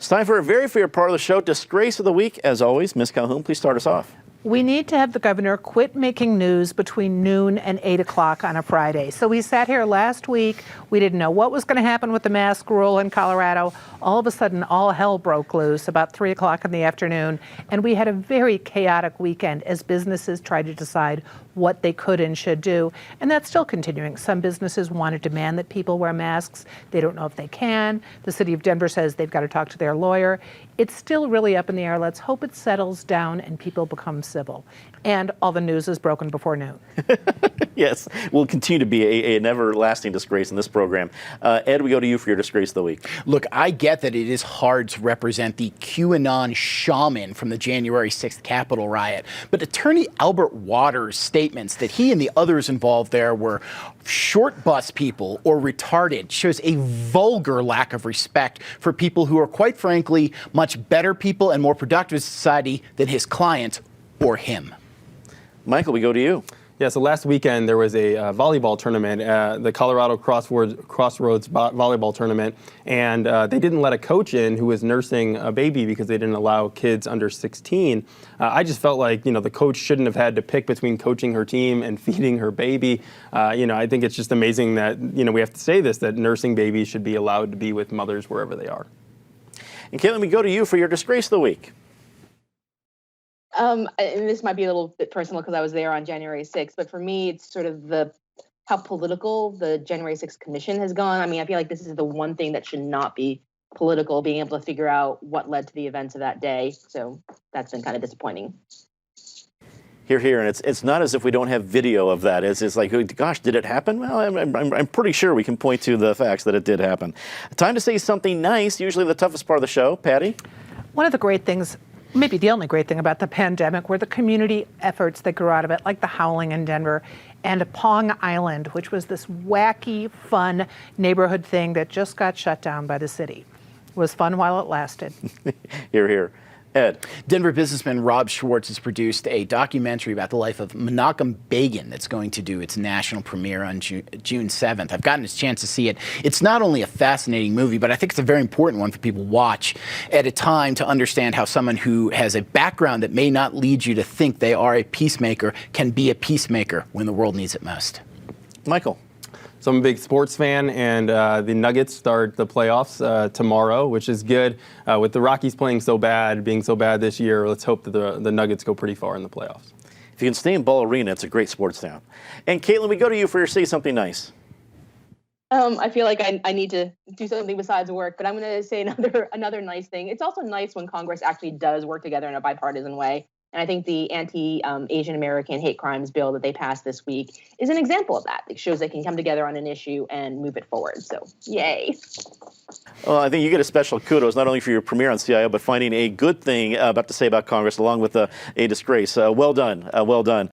It's time for a very favorite part of the show, Disgrace of the Week. As always, Ms. Calhoun, please start us off. We need to have the governor quit making news between noon and 8 o'clock on a Friday. So we sat here last week. We didn't know what was going to happen with the mask rule in Colorado. All of a sudden, all hell broke loose about 3 o'clock in the afternoon. And we had a very chaotic weekend as businesses tried to decide what they could and should do. And that's still continuing. Some businesses want to demand that people wear masks. They don't know if they can. The city of Denver says they've got to talk to their lawyer. It's still really up in the air. Let's hope it settles down and people become civil. And all the news is broken before noon. Yes, will continue to be an everlasting disgrace in this program. Ed, we go to you for your Disgrace of the Week. Look, I get that it is hard to represent the QAnon shaman from the January 6th Capitol riot, but Attorney Albert Waters' statements that he and the others involved there were short bus people or retarded shows a vulgar lack of respect for people who are, quite frankly, much better people and more productive society than his client or him. Michael, we go to you. Yeah, so last weekend there was a volleyball tournament, the Colorado Crossroads volleyball tournament, and they didn't let a coach in who was nursing a baby because they didn't allow kids under 16. I just felt like, the coach shouldn't have had to pick between coaching her team and feeding her baby. I think it's just amazing that, we have to say this, that nursing babies should be allowed to be with mothers wherever they are. And Caitlin, we go to you for your Disgrace of the Week. And this might be a little bit personal because I was there on January 6th, but for me, it's sort of how political the January 6th commission has gone. I mean, I feel like this is the one thing that should not be political, being able to figure out what led to the events of that day. So that's been kind of disappointing. Here, and it's not as if we don't have video of that. It's like, gosh, did it happen? Well, I'm pretty sure we can point to the facts that it did happen. Time to say something nice, usually the toughest part of the show. Patty? One of the great things, maybe the only great thing about the pandemic, were the community efforts that grew out of it, like the Howling in Denver and Pong Island, which was this wacky, fun neighborhood thing that just got shut down by the city. It was fun while it lasted. Here. Ed. Denver businessman Rob Schwartz has produced a documentary about the life of Menachem Begin that's going to do its national premiere on June 7th. I've gotten a chance to see it. It's not only a fascinating movie, but I think it's a very important one for people to watch at a time to understand how someone who has a background that may not lead you to think they are a peacemaker can be a peacemaker when the world needs it most. Michael. So I'm a big sports fan, and the Nuggets start the playoffs tomorrow, which is good. With the Rockies being so bad this year, let's hope that the Nuggets go pretty far in the playoffs. If you can stay in Ball Arena, it's a great sports town. And Caitlin, we go to you for your Say Something Nice. I feel like I need to do something besides work, but I'm going to say another nice thing. It's also nice when Congress actually does work together in a bipartisan way. And I think the anti-Asian American hate crimes bill that they passed this week is an example of that. It shows they can come together on an issue and move it forward. So, yay. Well, I think you get a special kudos, not only for your premiere on CIO, but finding a good thing about to say about Congress, along with a disgrace. Well done. Well done.